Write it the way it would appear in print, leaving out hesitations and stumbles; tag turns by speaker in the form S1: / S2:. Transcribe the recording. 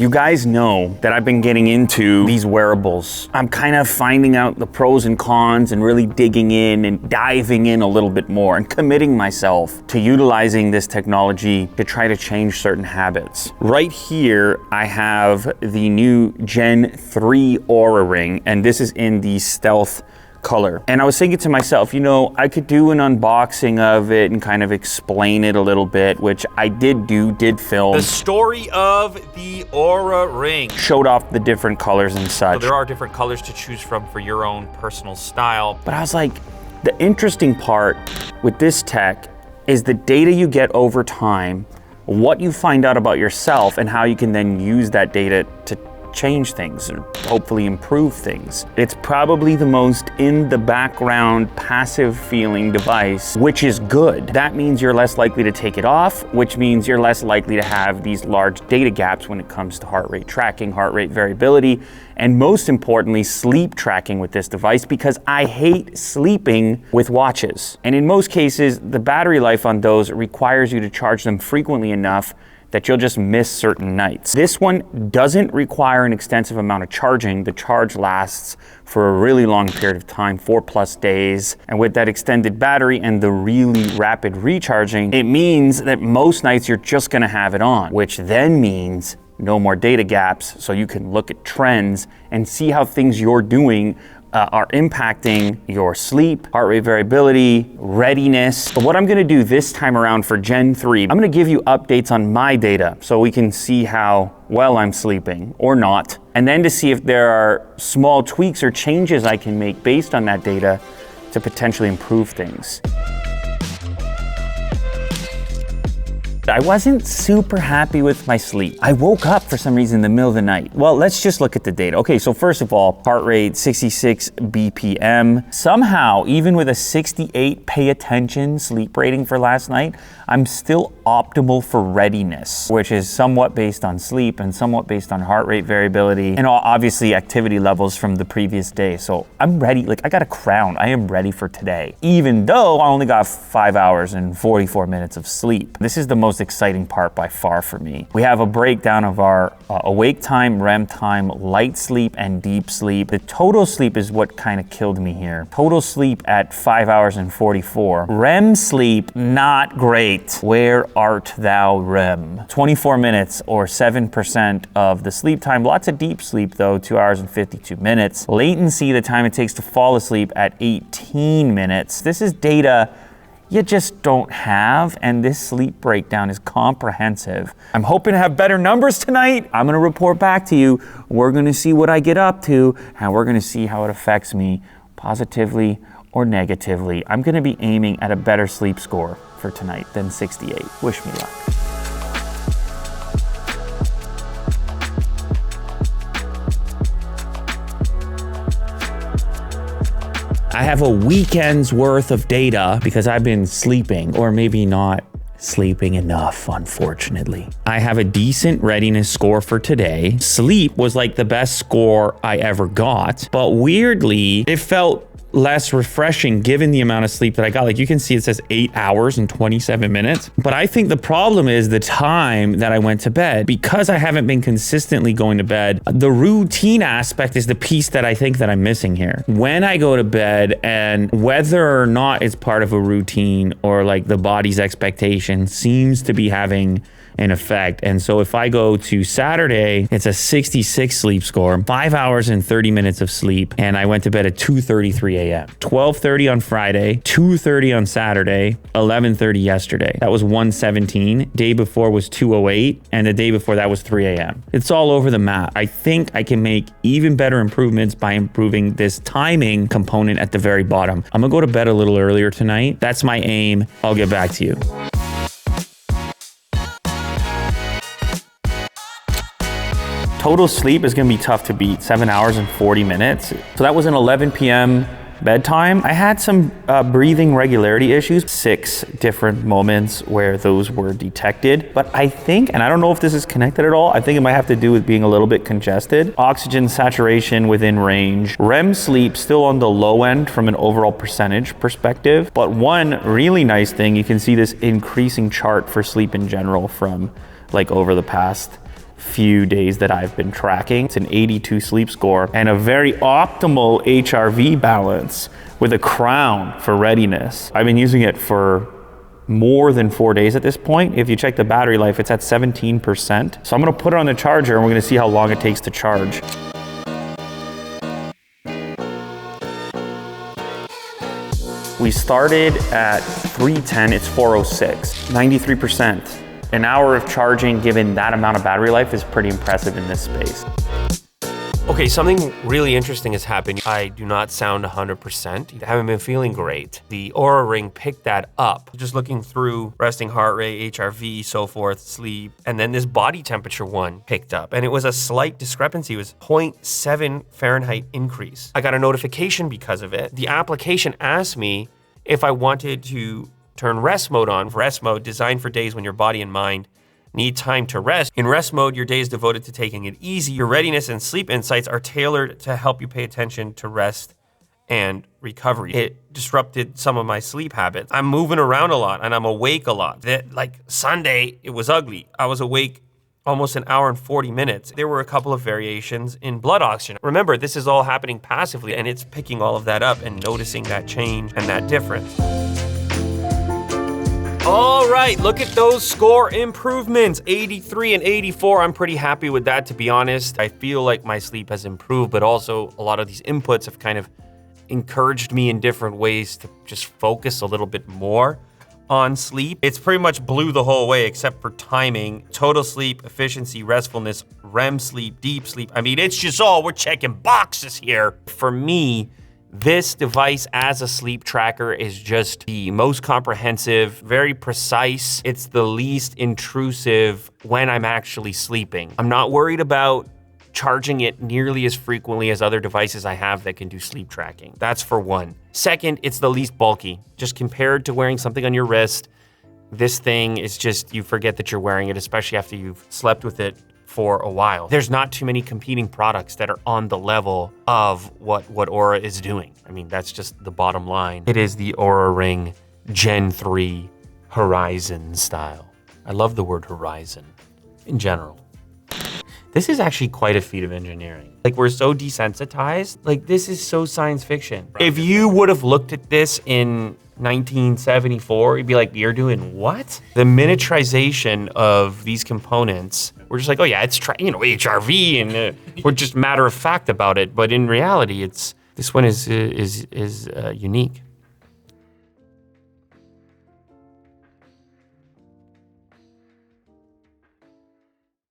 S1: You guys know that I've been getting into these wearables. I'm kind of finding out the pros and cons and really digging in and diving in a little bit more and committing myself to utilizing this technology to try to change certain habits. Right here, I have the new Gen 3 Oura ring, and this is in the stealth color. And I was thinking to myself, you know, I could do an unboxing of it and kind of explain it a little bit, which I did film.
S2: The story of the Oura ring.
S1: Showed off the different colors and such.
S2: So there are different colors to choose from for your own personal style.
S1: But I was like, the interesting part with this tech is the data you get over time, what you find out about yourself, and how you can then use that data to change things or hopefully improve things. It's probably the most in the background passive feeling device, which is good. That means you're less likely to take it off, which means you're less likely to have these large data gaps when it comes to heart rate tracking, heart rate variability, and most importantly, sleep tracking with this device, because I hate sleeping with watches. And in most cases, the battery life on those requires you to charge them frequently enough that you'll just miss certain nights. This one doesn't require an extensive amount of charging. The charge lasts for a really long period of time, 4+ days. And with that extended battery and the really rapid recharging, it means that most nights you're just gonna have it on, which then means no more data gaps, so you can look at trends and see how things you're doing are impacting your sleep, heart rate variability, readiness. But what I'm gonna do this time around for Gen 3, I'm gonna give you updates on my data so we can see how well I'm sleeping or not, and then to see if there are small tweaks or changes I can make based on that data to potentially improve things. I wasn't super happy with my sleep. I woke up for some reason in the middle of the night. Well, let's just look at the data. Okay, so first of all, heart rate 66 BPM. Somehow, even with a 68 pay attention sleep rating for last night, I'm still optimal for readiness, which is somewhat based on sleep and somewhat based on heart rate variability and obviously activity levels from the previous day. So I'm ready, like I got a crown. I am ready for today, even though I only got 5 hours and 44 minutes of sleep. This is the most exciting part by far for me. We have a breakdown of our awake time, REM time, light sleep, and deep sleep. The total sleep is what kind of killed me here. Total sleep at 5 hours and 44. REM sleep, not great. Where art thou, REM? 24 minutes or 7% of the sleep time. Lots of deep sleep though, 2 hours and 52 minutes. Latency, the time it takes to fall asleep, at 18 minutes. This is data you just don't have, and this sleep breakdown is comprehensive. I'm hoping to have better numbers tonight. I'm gonna report back to you. We're gonna see what I get up to, and we're gonna see how it affects me positively or negatively. I'm gonna be aiming at a better sleep score for tonight than 68. Wish me luck. I have a weekend's worth of data because I've been sleeping, or maybe not sleeping enough, unfortunately. I have a decent readiness score for today. Sleep was like the best score I ever got, but weirdly, it felt less refreshing given the amount of sleep that I got. Like you can see it says 8 hours and 27 minutes. But I think the problem is the time that I went to bed. Because I haven't been consistently going to bed, the routine aspect is the piece that I think that I'm missing here. When I go to bed, and whether or not it's part of a routine or like the body's expectation seems to be having an effect. And so if I go to Saturday, it's a 66 sleep score, 5 hours and 30 minutes of sleep, and I went to bed at 2:33 a.m. 12:30 on Friday, 2:30 on Saturday, 11:30 yesterday. That was 117. Day before was 2:08, and the day before that was 3 a.m. It's all over the map. I think I can make even better improvements by improving this timing component at the very bottom. I'm gonna go to bed a little earlier tonight. That's my aim. I'll get back to you. Total sleep is gonna be tough to beat, 7 hours and 40 minutes. So that was an 11 p.m. bedtime. I had some breathing regularity issues, 6 different moments where those were detected. But I think, and I don't know if this is connected at all, I think it might have to do with being a little bit congested. Oxygen saturation within range. REM sleep still on the low end from an overall percentage perspective. But one really nice thing, you can see this increasing chart for sleep in general from like over the past few days that I've been tracking. It's an 82 sleep score and a very optimal HRV balance with a crown for readiness. I've been using it for more than 4 days at this point. If you check the battery life, it's at 17%. So I'm gonna put it on the charger and we're gonna see how long it takes to charge. We started at 310, it's 406, 93%. An hour of charging given that amount of battery life is pretty impressive in this space.
S3: Okay, something really interesting has happened. I do not sound 100%. I haven't been feeling great. The Oura Ring picked that up. Just looking through resting heart rate, HRV, so forth, sleep, and then this body temperature one picked up. And it was a slight discrepancy. It was 0.7 Fahrenheit increase. I got a notification because of it. The application asked me if I wanted to turn rest mode on. Rest mode designed for days when your body and mind need time to rest. In rest mode, your day is devoted to taking it easy. Your readiness and sleep insights are tailored to help you pay attention to rest and recovery. It disrupted some of my sleep habits. I'm moving around a lot and I'm awake a lot. Like Sunday, it was ugly. I was awake almost an hour and 40 minutes. There were a couple of variations in blood oxygen. Remember, this is all happening passively and it's picking all of that up and noticing that change and that difference. All right, look at those score improvements, 83 and 84. I'm pretty happy with that, to be honest. I feel like my sleep has improved, but also a lot of these inputs have kind of encouraged me in different ways to just focus a little bit more on sleep. It's pretty much blue the whole way except for timing, total sleep, efficiency, restfulness, REM sleep, deep sleep. I mean, it's just all, we're checking boxes here. For me, this device as a sleep tracker is just the most comprehensive, very precise. It's the least intrusive when I'm actually sleeping. I'm not worried about charging it nearly as frequently as other devices I have that can do sleep tracking. That's for one. Second, it's the least bulky. Just compared to wearing something on your wrist, this thing is just, you forget that you're wearing it, especially after you've slept with it for a while. There's not too many competing products that are on the level of what Oura is doing. I mean, that's just the bottom line. It is the Oura Ring Gen 3 Horizon style. I love the word horizon in general. This is actually quite a feat of engineering. Like, we're so desensitized. Like, this is so science fiction. If you would have looked at this in 1974, you'd be like, you're doing what? The miniaturization of these components, we're just like, oh yeah, it's HRV, and we're just matter of fact about it. But in reality, this one is unique.